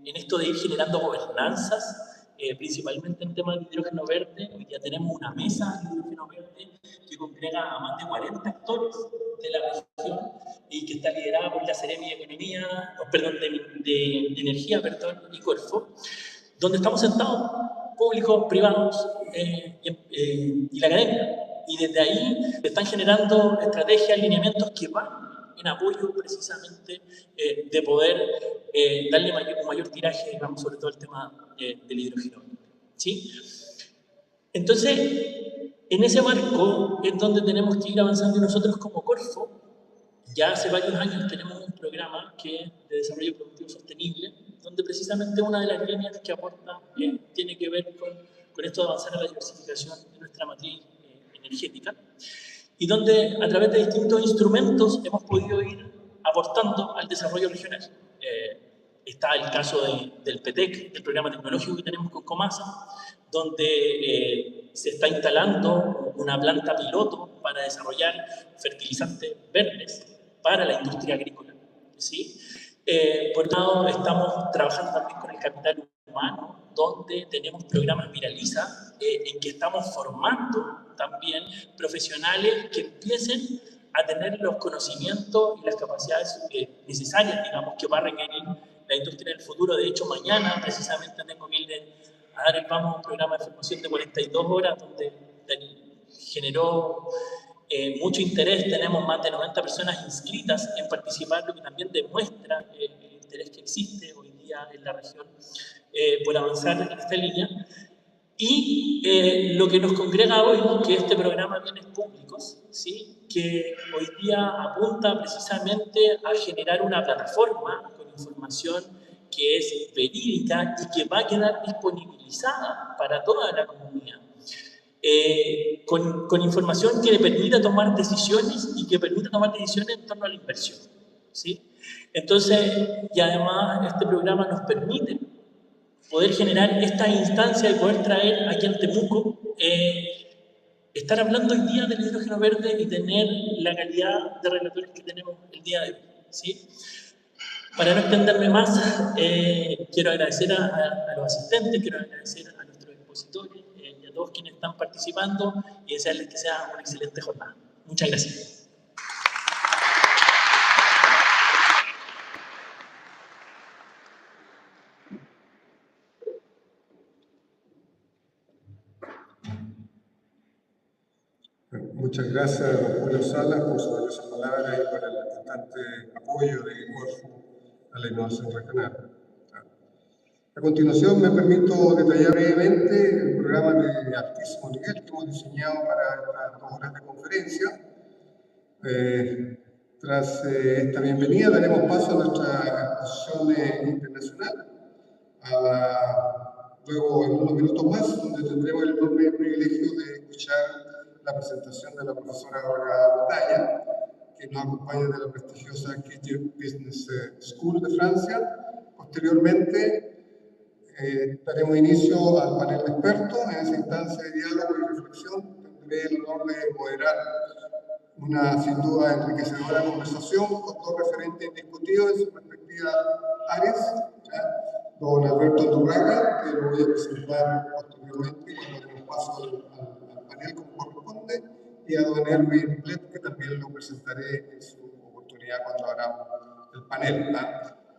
en esto de ir generando gobernanzas, principalmente en temas de hidrógeno verde. Hoy ya tenemos una mesa de hidrógeno verde que congrega a más de 40 actores de la región y que está liderada por la Seremi de Energía y Corfo, donde estamos sentados, públicos, privados y la academia. Y desde ahí se están generando estrategias, alineamientos que van en apoyo precisamente de poder darle un mayor tiraje, digamos, sobre todo el tema del hidrógeno. ¿Sí? Entonces, en ese marco es donde tenemos que ir avanzando, y nosotros como Corfo ya hace varios años tenemos un programa de desarrollo productivo sostenible, donde precisamente una de las líneas que aporta tiene que ver con esto de avanzar en la diversificación de nuestra matriz energética, y donde a través de distintos instrumentos hemos podido ir aportando al desarrollo regional. Está el caso del PTEC, del programa tecnológico que tenemos con Comasa, donde se está instalando una planta piloto para desarrollar fertilizantes verdes para la industria agrícola. ¿Sí? Por otro lado, estamos trabajando también con el capital humano, donde tenemos programas Viraliza, en que estamos formando también profesionales que empiecen a tener los conocimientos y las capacidades necesarias, digamos, que va a requerir la industria del futuro. De hecho, mañana precisamente tengo que ir a dar el vamos a un programa de formación de 42 horas, donde generó mucho interés. Tenemos más de 90 personas inscritas en participar, lo que también demuestra el interés que existe hoy día en la región por avanzar en esta línea. Y lo que nos congrega hoy, que este programa Bienes Públicos, ¿sí? Que hoy día apunta precisamente a generar una plataforma con información que es verídica y que va a quedar disponibilizada para toda la comunidad. Con información que le permita tomar decisiones y que permita tomar decisiones en torno a la inversión, ¿sí? Entonces, y además este programa nos permite poder generar esta instancia y poder traer aquí en Temuco, estar hablando hoy día del hidrógeno verde y tener la calidad de relatores que tenemos el día de hoy, ¿sí? Para no extenderme más, quiero agradecer a los asistentes, quiero agradecer a nuestros expositores y a todos quienes están participando y desearles que sea una excelente jornada. Muchas gracias. Muchas gracias, don Julio Salas, por su valiosa palabra y por el constante apoyo de Corfo a la innovación regional. A continuación, me permito detallar brevemente el programa de altísimo nivel que hemos diseñado para estas 2 horas de conferencia. Tras esta bienvenida, daremos paso a nuestra exposición internacional. Luego, en unos minutos más, donde tendremos el enorme privilegio de escuchar la presentación de la profesora Olga Batalla, que nos acompaña de la prestigiosa H2V Business School de Francia. Posteriormente, daremos inicio al panel de expertos. En esa instancia de diálogo y reflexión tendré el honor de moderar una sin duda enriquecedora conversación con 2 referentes indiscutidos en sus respectivas áreas. Don Alberto Andurraga, que lo voy a presentar posteriormente cuando demos paso al panel como corresponde, y a don Erwin Plet, que también lo presentaré en su oportunidad cuando hagamos el panel.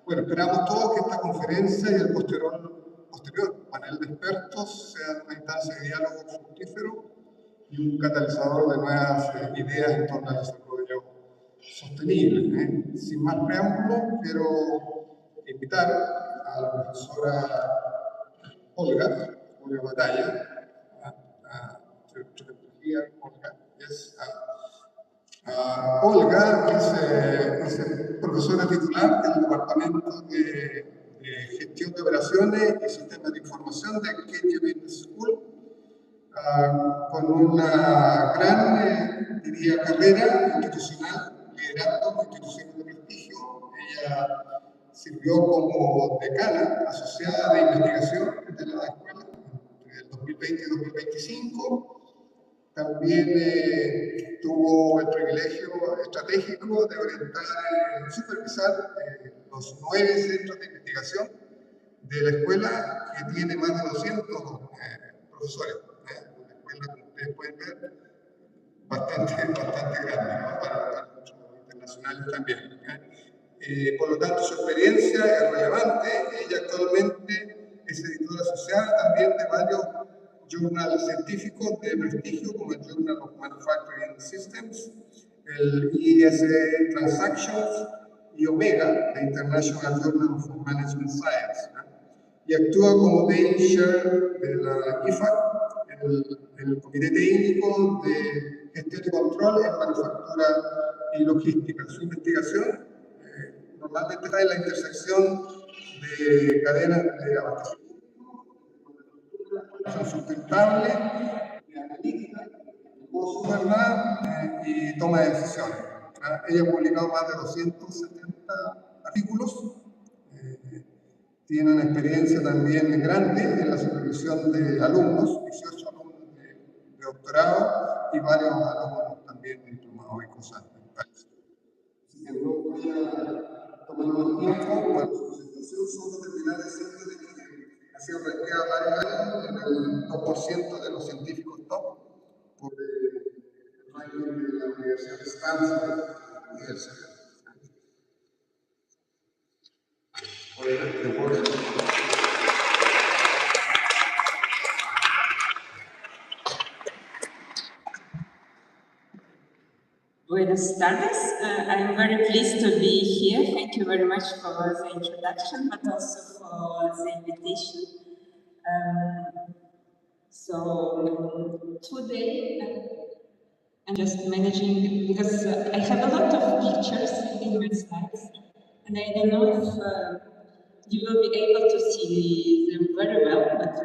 Bueno, esperamos todos que esta conferencia y el posterior panel de expertos sean una instancia de diálogo fructífero y un catalizador de nuevas ideas en torno al desarrollo sostenible. Sin más preámbulo, quiero invitar a la profesora Olga Batalla, Olga es profesora titular del Departamento de Gestión de Operaciones y Sistemas de Información de H2V Business School, con una gran, diría, carrera institucional, liderando instituciones de prestigio. Ella sirvió como decana asociada de investigación de la escuela entre el 2020 y 2025. También tuvo el privilegio estratégico de orientar y supervisar los 9 centros de investigación de la escuela, que tiene más de 200 profesores. Una escuela, como ustedes pueden ver, bastante grande, ¿no? Para muchos internacionales también. Por lo tanto, su experiencia es relevante. Ella actualmente es editora asociada también de varios journals científicos de prestigio, como el Journal of Manufacturing Systems, el ISE Transactions y Omega, the International Journal of Management Science. Y actúa como Day Chair de la IFAC, el Comité Técnico de Gestión y Control en Manufactura y Logística. Su investigación normalmente está en la intersección de cadenas de abastecimiento, sustentable, de analítica, negocio, ¿verdad? Y toma de decisiones. Ella ha publicado más de 270 artículos. Tiene una experiencia también grande en la supervisión de alumnos, 18 alumnos de doctorado y varios alumnos también diplomados y cosas. Así que no voy a tomar más tiempo para su presentación, solo terminar diciendo que ha sido rankeada varios años en el 2% de los científicos top por el ranking de la Universidad de Stanford y del CERN. Buenas tardes. I'm very pleased to be here. Thank you very much for the introduction, but also for the invitation. So today I'm just managing, because I have a lot of pictures in my slides, and I don't know if you will be able to see them very well, but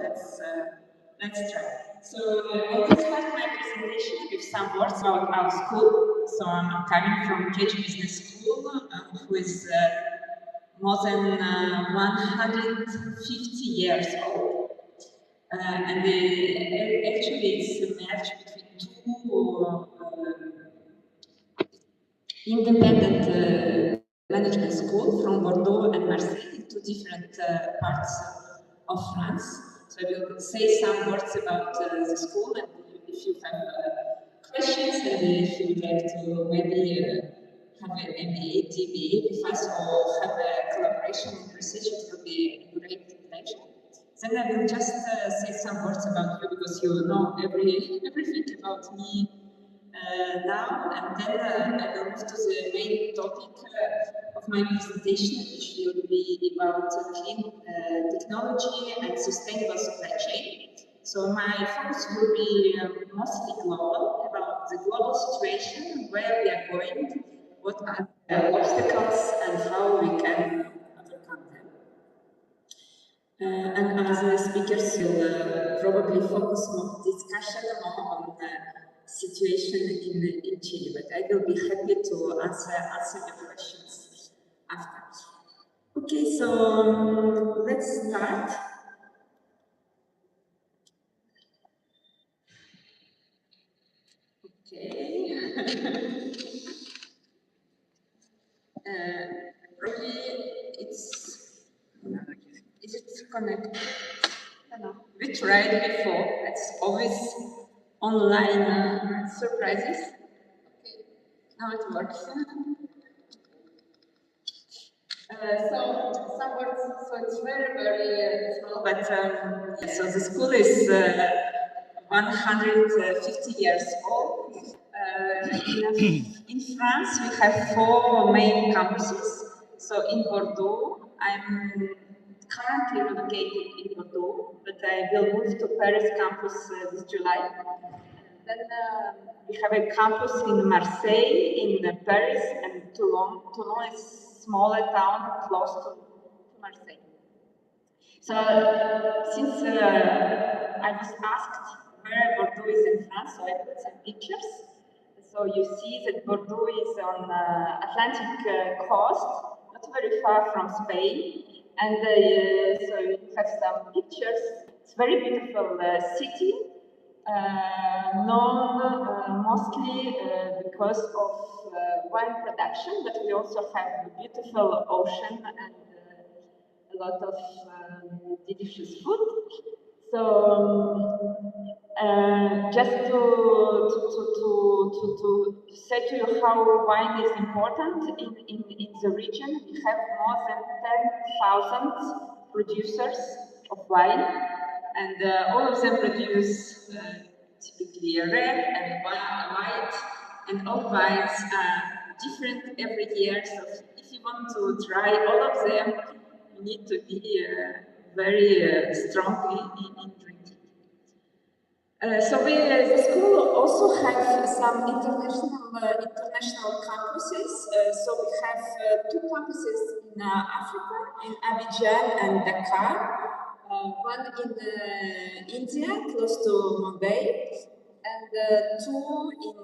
let's try. So I will start my presentation with some words about our school. So I'm coming from Cambridge Business School, who is more than 150 years old. And actually it's a match between two independent management schools from Bordeaux and Marseille, two different parts of France. So I will say some words about the school, and if you have questions, and if you would like to maybe have an MBA, DBA with us, or have a collaboration in research, it will be a great pleasure. Then I will just say some words about you, because you know everything about me now, and then I will move to the main topic of my presentation, which will be about clean technology and sustainable supply chain. So my focus will be mostly global, about the global situation, where we are going, what are the obstacles, and how we can overcome them. And other speakers will probably focus more discussion on situation in Chile, but I will be happy to answer your questions after. Okay, so let's start. Okay. Probably is it connected? I don't know. We tried before. It's always online surprises. Okay, now it works. So some words. So it's very small, but so the school is 150 years old. In France, we have 4 main campuses. So in Bordeaux, I'm currently located in Bordeaux, but I will move to Paris campus this July. Then we have a campus in Marseille, in Paris, and Toulon. Toulon is a smaller town close to Marseille. So since I was asked where Bordeaux is in France, so I put some pictures. So you see that Bordeaux is on Atlantic coast, not very far from Spain. And so you have some pictures. It's a very beautiful city, known mostly because of wine production, but we also have a beautiful ocean and a lot of delicious food. So just to say to you how wine is important in the region, we have more than 10,000 producers of wine, and all of them produce typically red and white, and all wines are different every year. So if you want to try all of them, you need to be very strong in drinking. So the school also have some international campuses. So we have 2 campuses in Africa, in Abidjan and Dakar. One in India, close to Mumbai, and 2 in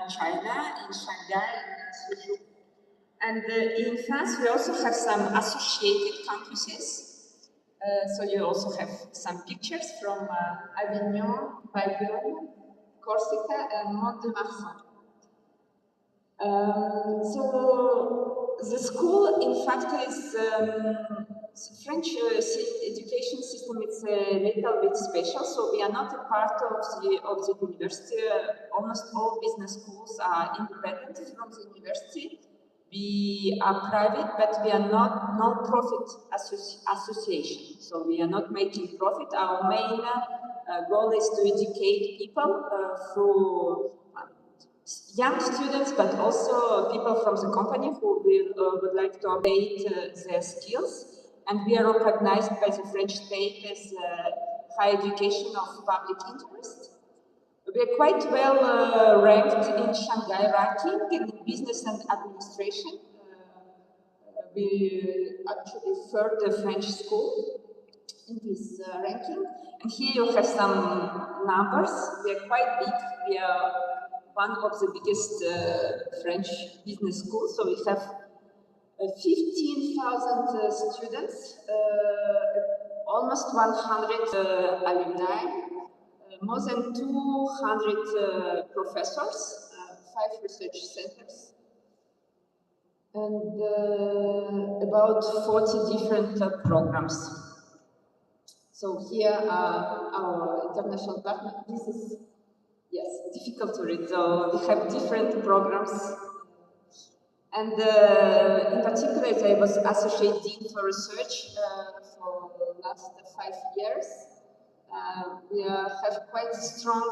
China, in Shanghai and Suzhou. And in France, we also have some associated campuses. So you also have some pictures from Avignon, Bayonne, Corsica, and Mont-de-Marsan. So the school, in fact, is French education system. It's a little bit special. So we are not a part of the university. Almost all business schools are independent from the university. We are private, but we are not non-profit association. So we are not making profit. Our main goal is to educate people through young students, but also people from the company who would like to update their skills. And we are recognized by the French state as higher education of public interest. We are quite well ranked in Shanghai ranking in business and administration. We actually third the French school in this ranking. And here you have some numbers. We are quite big. We are one of the biggest French business schools. So we have 15,000 students, almost 100 alumni, more than 200 professors, 5 research centers, and about 40 different programs. So here are our international partners. This is, yes, difficult to read. So we have different programs. And in particular, I was Associate Dean for Research for the last 5 years. We have quite strong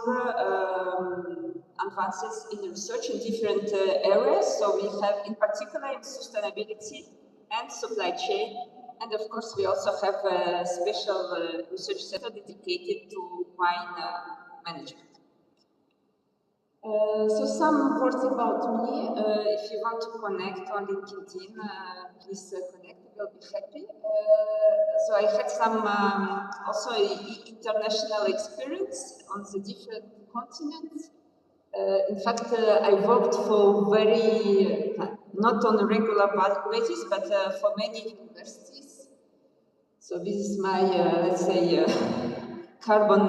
advances in research in different areas. So we have, in particular, in sustainability and supply chain. And of course, we also have a special research center dedicated to wine management. So some words about me. If you want to connect on LinkedIn, please connect. We'll be happy. So I had some also international experience on the different continents. In fact, I worked for not on a regular basis, but for many universities. So this is my, let's say, carbon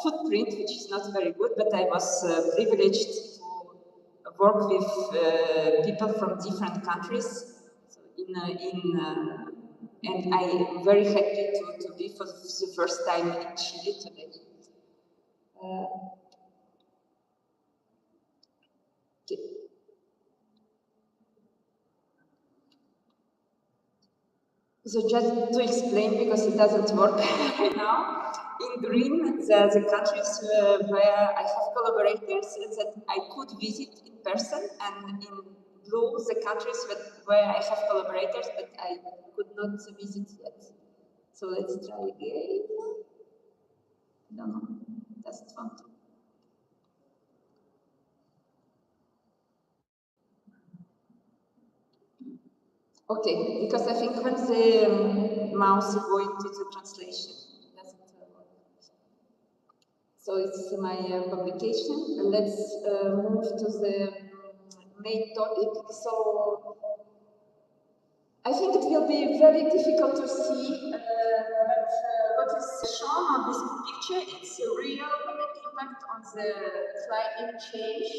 footprint, which is not very good, but I was privileged to work with people from different countries. So and I'm very happy to be for the first time in Chile today. So just to explain, because it doesn't work right now, in green, the countries where I have collaborators that I could visit in person, and in blue, the countries where I have collaborators but I could not visit yet. So let's try again. No, doesn't want to. Okay, because I think when the mouse is going to the translation, it doesn't work. So it's my publication. Let's move to the main topic. So I think it will be very difficult to see what is shown on this picture. It's a real impact on the climate change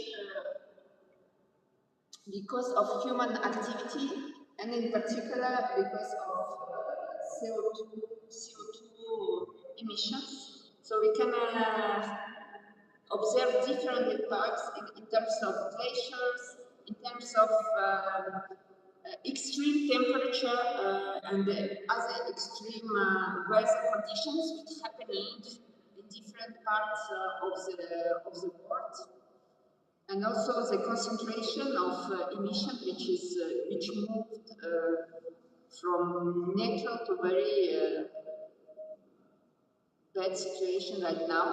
because of human activity, and in particular because of CO2 emissions. So we can observe different impacts in terms of glaciers, in terms of extreme temperature and other extreme weather conditions which happening in different parts of the world, and also the concentration of emission which moved from neutral to very bad situation right now.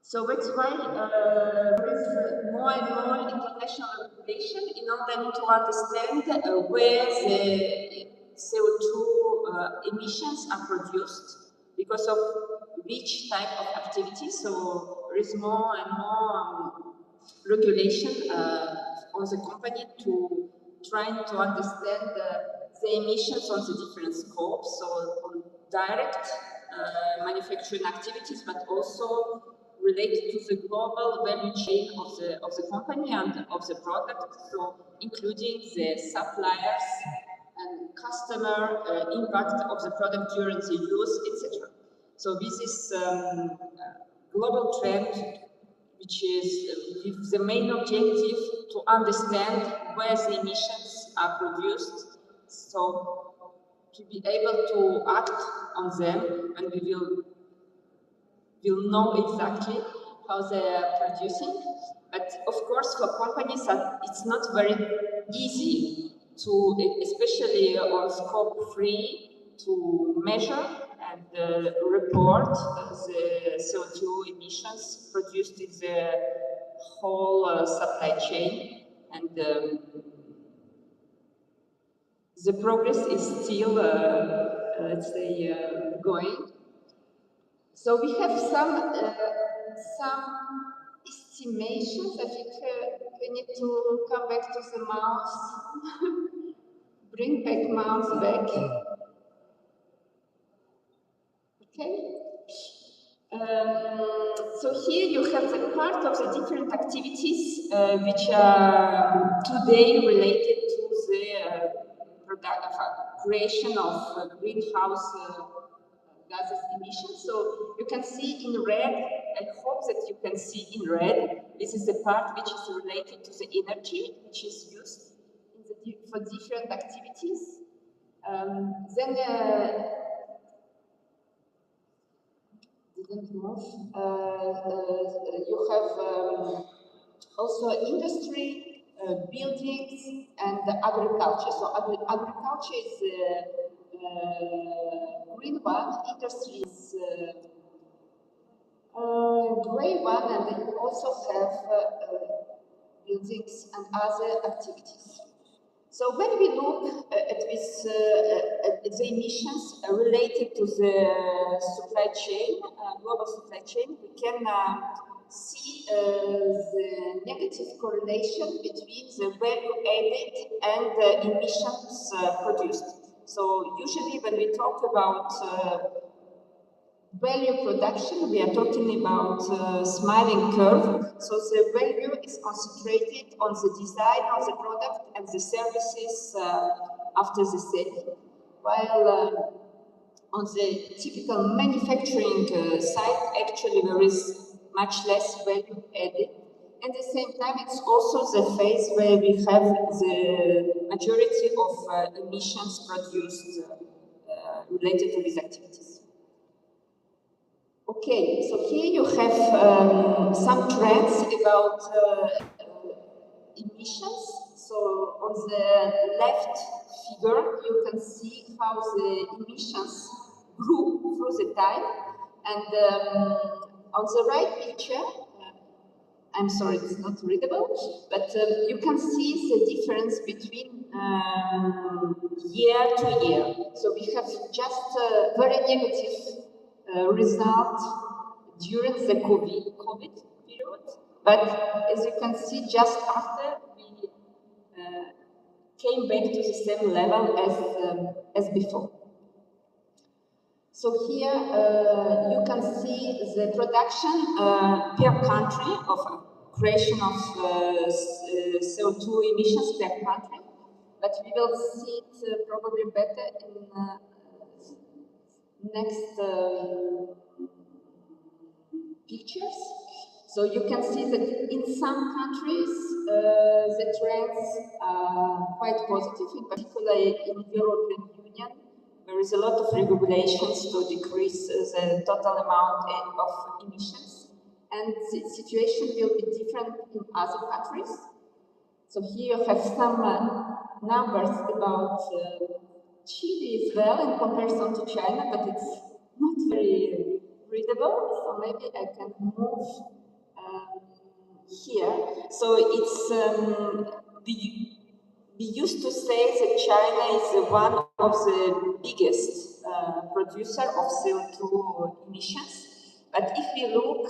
So that's why there is more and more international regulation in order to understand where the CO2 emissions are produced because of which type of activity. So there is more and more regulation on the company to trying to understand the emissions on the different scopes, so on direct manufacturing activities, but also related to the global value chain of the company and of the product, so including the suppliers and customer impact of the product during the use, etc. So this is global trend, which is with the main objective to understand where the emissions are produced, so to be able to act on them, and we will know exactly how they are producing. But of course, for companies, it's not very easy to, especially on scope 3, to measure and report the CO2 emissions produced in the whole supply chain. And the progress is still, let's say, going. So we have some estimations. I think we need to come back to the mouse. Bring back mouse back. Okay. So here you have the part of the different activities which are today related to the creation of greenhouse gases emissions. So you can see in red, I hope that you can see in red, this is the part which is related to the energy which is used in for different activities. Then didn't move. You have also industry, buildings, and agriculture. So agriculture is green one, industry is gray one, and then you also have buildings and other activities. So when we look at this, at the emissions related to the supply chain, global supply chain, we can see the negative correlation between the value added and the emissions produced. So usually when we talk about value production, we are talking about smiling curve. So the value is concentrated on the design of the product and the services after the sale, while on the typical manufacturing side, actually there is much less value added. At the same time, it's also the phase where we have the majority of emissions produced related to these activities. Okay, so here you have some trends about emissions. So on the left figure, you can see how the emissions grew through the time. And on the right picture, I'm sorry, it's not readable, but you can see the difference between year to year. So we have just a very negative result during the COVID period, but as you can see, just after we came back to the same level as before. So here you can see the production per country of creation of CO2 emissions per country, but we will see it probably better in next pictures. So you can see that in some countries the trends are quite positive, in particular in European Union. There is a lot of regulations to decrease the total amount of emissions, and the situation will be different in other countries. So here you have some numbers about Chile as well in comparison to China, but it's not very readable, so maybe I can move here. So it's we used to say that China is one of the biggest producer of CO2 emissions. But if we look,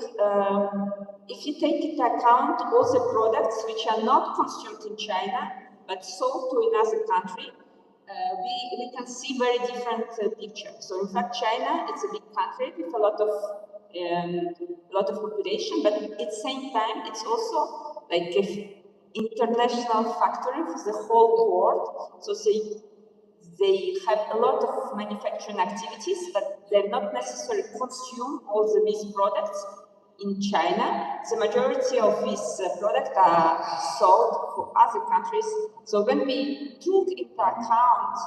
if you take into account all the products which are not consumed in China, but sold to another country, we can see very different picture. So in fact, China, it's a big country with a lot of population, but at the same time, it's also like an international factory for the whole world. So they have a lot of manufacturing activities, but they're not necessarily consume all these products in China. The majority of these products are sold for other countries. So when we took into account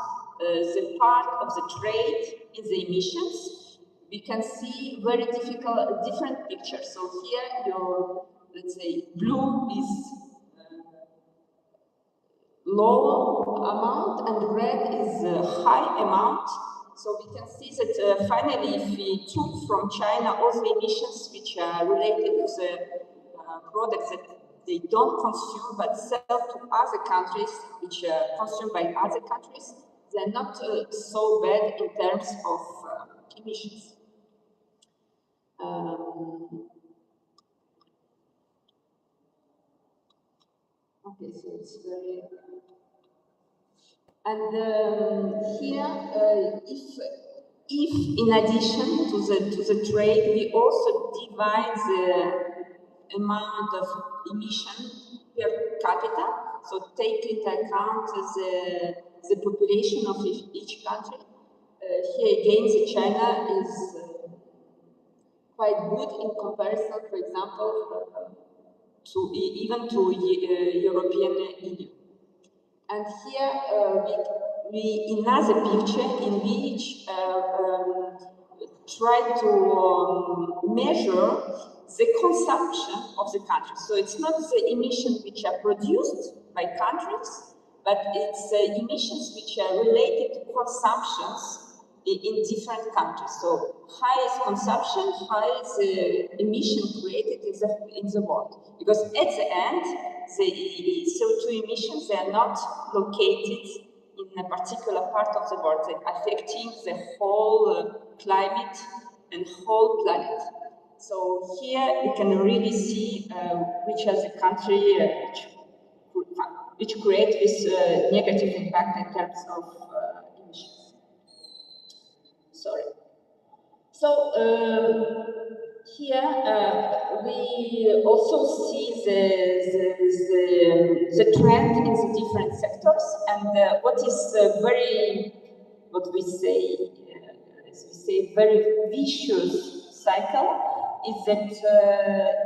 the part of the trade in the emissions, we can see very different pictures. So here your, let's say, blue is low amount and red is high amount. So we can see that finally, if we took from China all the emissions which are related to the products that they don't consume but sell to other countries, which are consumed by other countries, they're not so bad in terms of emissions. Okay, so it's very... And here, if in addition to the trade, we also divide the amount of emission per capita, so take into account the population of each country. Here again, China is quite good in comparison, for example, to even to European Union. And here we another picture in which try to measure the consumption of the country. So it's not the emissions which are produced by countries, but it's emissions which are related to consumptions in different countries. So highest consumption, highest emission created in the world. Because at the end, the CO2 emissions, they are not located in a particular part of the world. They're affecting the whole climate and whole planet. So here we can really see which are the country which create this negative impact in terms of emissions. Sorry. So here we also see the trend in the different sectors, and what is very, what we say, as we say, very vicious cycle is that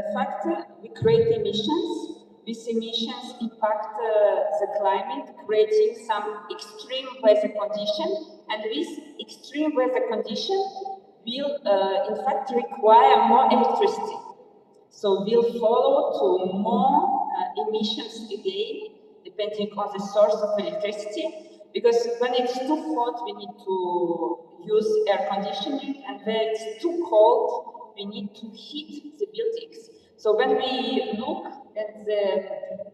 in fact we create emissions. These emissions impact the climate, creating some extreme weather condition, and this extreme weather condition will in fact require more electricity. So we'll follow to more emissions again, depending on the source of electricity, because when it's too hot, we need to use air conditioning, and when it's too cold, we need to heat the buildings. So when we look at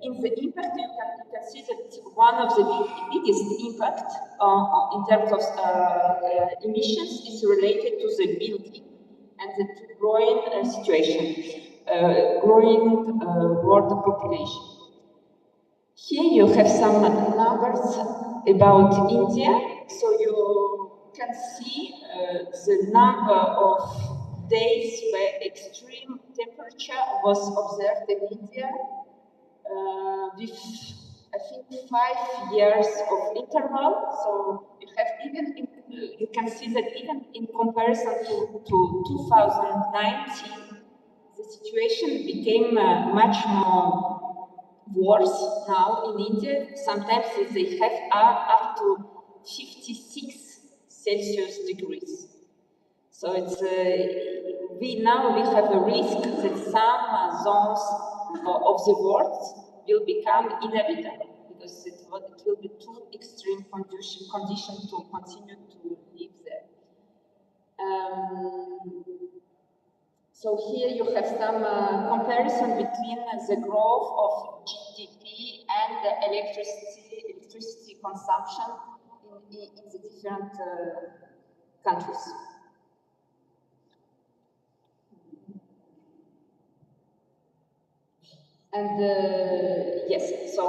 in the impact, you can see that one of the biggest impact in terms of emissions is related to the building and the growing situation, growing world population. Here you have some numbers about India. So you can see the number of days where extreme temperature was observed in India with, I think, 5 years of interval. So you have even you can see that even in comparison to 2019, the situation became much more worse now in India. Sometimes they have up to 56 Celsius degrees. So it's we have a risk that some zones of the world will become inhabitable because it will be too extreme condition to continue to live there. So here you have some comparison between the growth of GDP and the electricity consumption in the different countries. And yes, so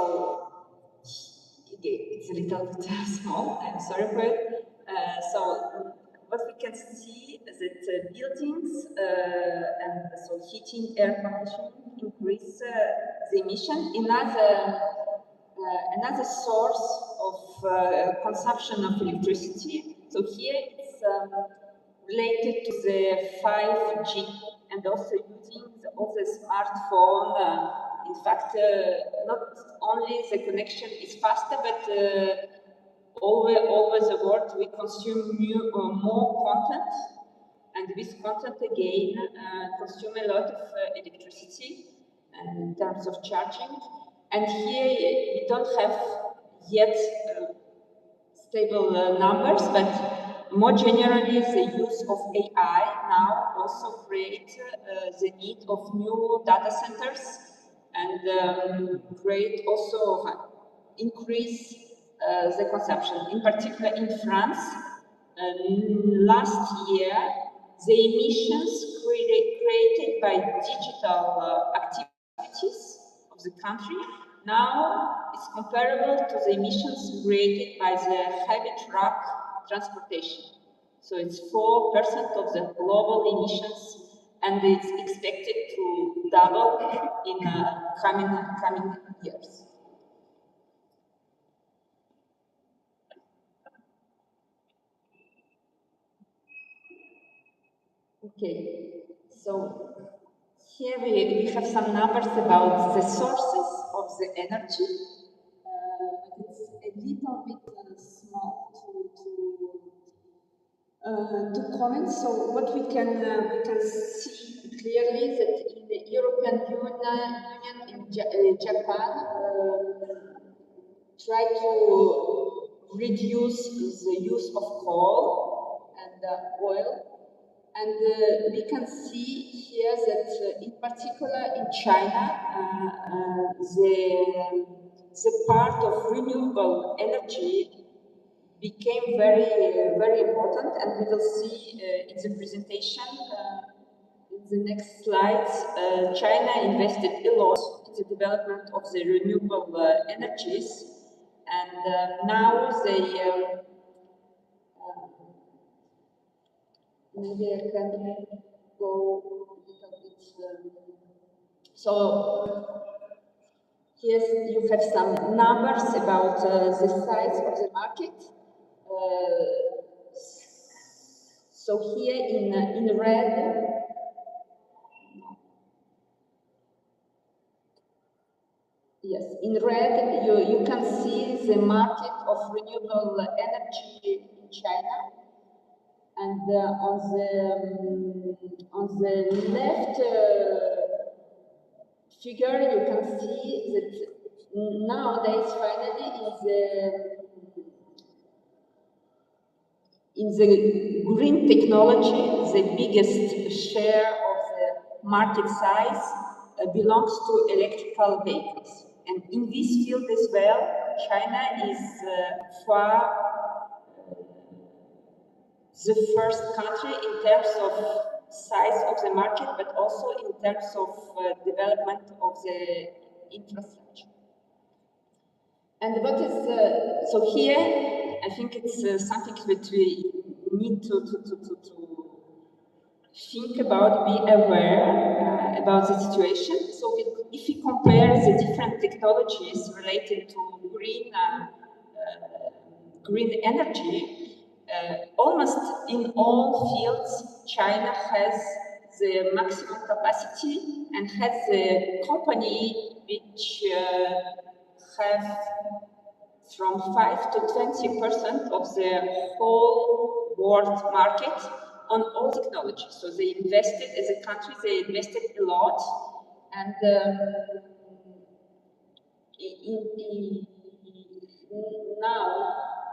it's a little bit small, I'm sorry for it. So what we can see is that buildings and so heating, air conditioning increase the emission. Another source of consumption of electricity. So here it's related to the 5G and also using all the smartphone. In fact, not only the connection is faster, but all over the world we consume more content, and this content again consume a lot of electricity in terms of charging. And here we don't have yet stable numbers, but more generally the use of AI now also creates the need of new data centers and create also increase the consumption. In particular in France, last year, the emissions created by digital activities of the country now is comparable to the emissions created by the heavy truck transportation. So it's 4% of the global emissions, and it's expected to double in coming years. Okay, so here we have some numbers about the sources of the energy. It's a little bit small to comment. So what we can see clearly that in the European Union, in Japan, try to reduce the use of coal and oil. And we can see here that, in particular in China, the part of renewable energy became very important, and we will see in the presentation, in the next slides, China invested a lot in the development of the renewable energies, and now they maybe I can go a little bit. So here you have some numbers about the size of the market. So here in red, yes, in red you can see the market of renewable energy in China. And on the left figure, you can see that nowadays, finally, in the green technology, the biggest share of the market size belongs to electrical vehicles. And in this field as well, China is far the first country in terms of size of the market, but also in terms of development of the infrastructure. And what is so here? I think it's something that we need to think about, be aware about the situation. So if we compare the different technologies related to green energy. almost in all fields, China has the maximum capacity and has a company which have from 5 to 20% of the whole world market on all technology. So they invested, as a country, they invested a lot, and now,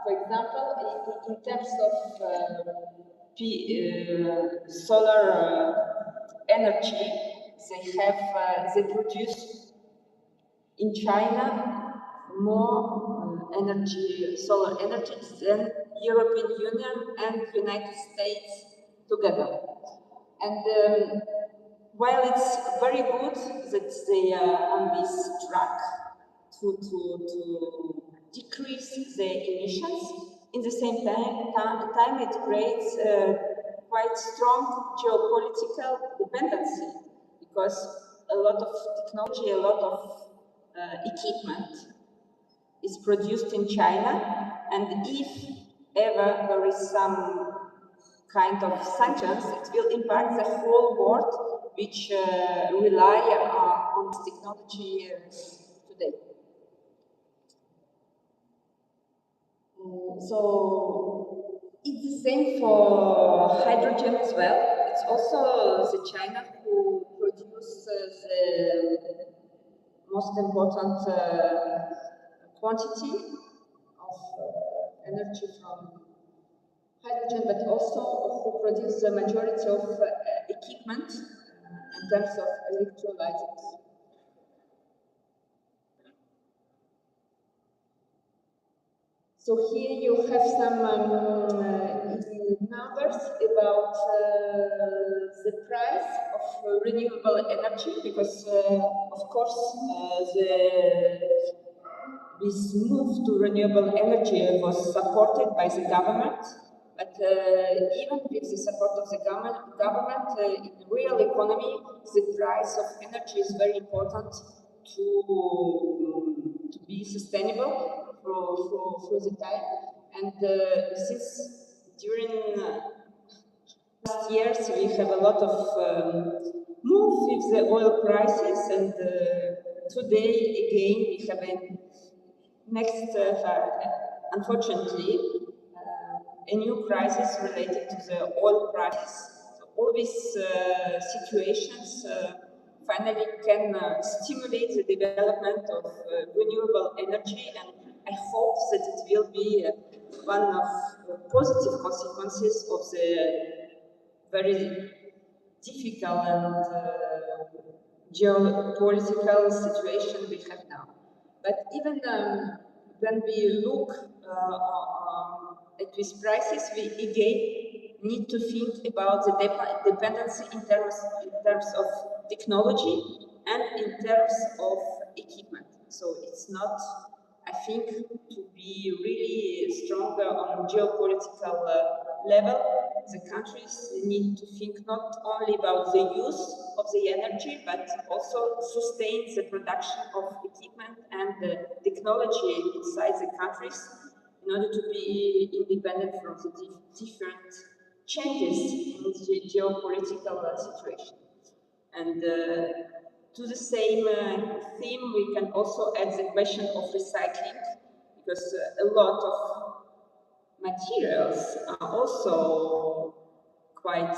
for example, in terms of solar energy, they produce in China more solar energy than European Union and United States together. And while it's very good that they are on this track to decrease the emissions, in the same time it creates quite strong geopolitical dependency, because a lot of technology, a lot of equipment is produced in China, and if ever there is some kind of sanctions, it will impact the whole world, which rely on this technology today. So it's the same for hydrogen as well. It's also the China who produces the most important quantity of energy from hydrogen, but also who produce the majority of equipment in terms of electrolyzers. So here you have some numbers about the price of renewable energy, because of course this move to renewable energy was supported by the government, but even with the support of the government, in the real economy, the price of energy is very important to be sustainable through the time. And since during last years we have a lot of move with the oil prices, and today again we have a next, unfortunately, a new crisis related to the oil prices. So all these situations finally can stimulate the development of renewable energy, and I hope that it will be one of the positive consequences of the very difficult and geopolitical situation we have now. But even when we look at these prices, we again need to think about the dependency in terms of technology and in terms of equipment. So it's not, I think, to be really stronger on geopolitical level, the countries need to think not only about the use of the energy, but also sustain the production of equipment and the technology inside the countries in order to be independent from the different changes in the geopolitical situation. And to the same theme, we can also add the question of recycling, because a lot of materials are also quite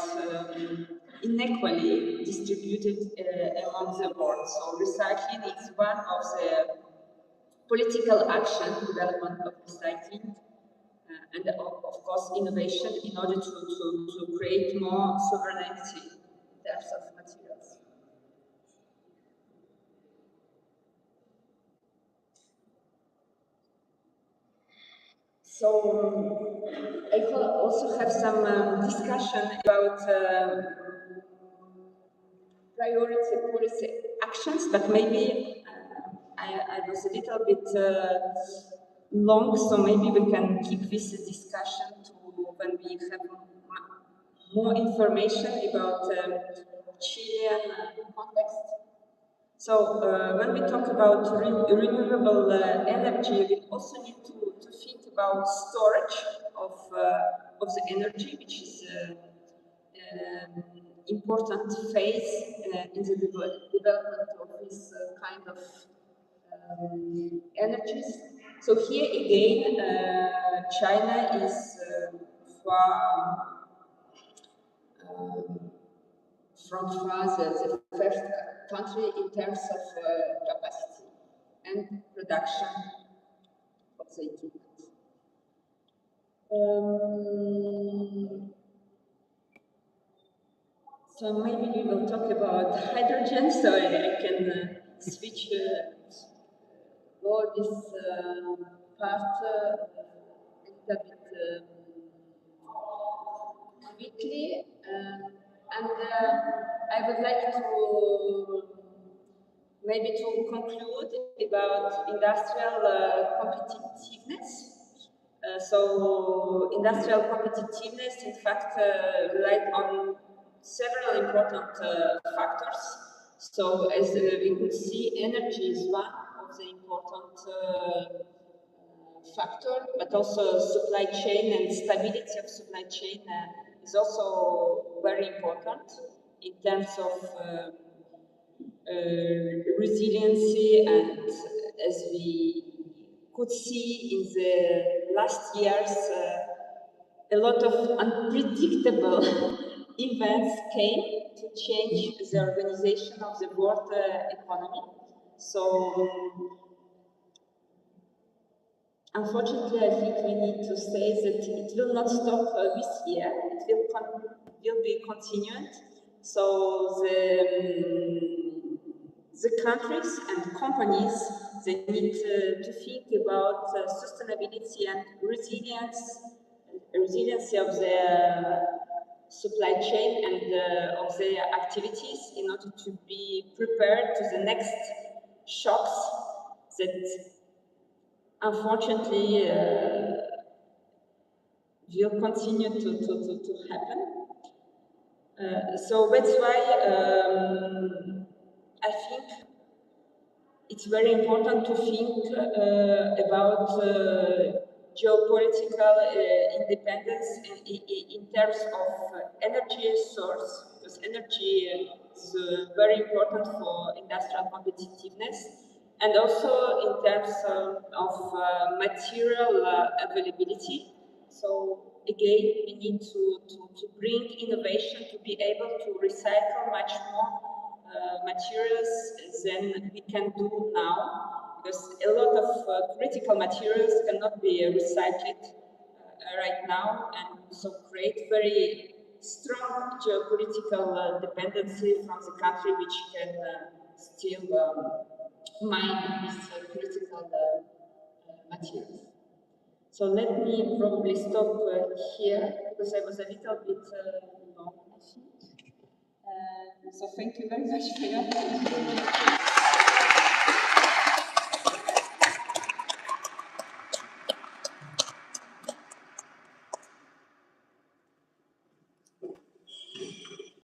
inequally distributed among the world. So recycling is one of the political action, development of recycling, and of course innovation in order to create more sovereignty in terms of materials. So I also have some discussion about priority policy actions, but maybe I was a little bit long, so maybe we can keep this discussion to when we have more information about Chilean context. So when we talk about renewable energy, we also need to think about storage of the energy, which is important phase in the development of this kind of energies. So here again, China is far the first country in terms of capacity and production of the equipment. So maybe we will talk about hydrogen, so I can switch all this part a little bit quickly. And I would like to maybe to conclude about industrial competitiveness. So industrial competitiveness, in fact, relies on several important factors. So as we could see, energy is one of the important factor, but also supply chain and stability of supply chain is also very important in terms of resiliency, and as we could see in the last years, a lot of unpredictable events came to change the organization of the world economy. So unfortunately, I think we need to say that it will not stop this year. It will be continued. So the countries and companies, they need to think about sustainability and resiliency of their supply chain and of their activities in order to be prepared to the next shocks that unfortunately will continue to happen. So that's why I think it's very important to think about geopolitical independence in terms of energy source, because energy is very important for industrial competitiveness, and also in terms of material availability. So again, we need to bring innovation to be able to recycle much more materials than we can do now, because a lot of critical materials cannot be recycled right now, and so create very strong geopolitical dependency from the country which can still mine these critical materials. So let me probably stop here, because I was a little bit long, I think. So thank you very much for your attention.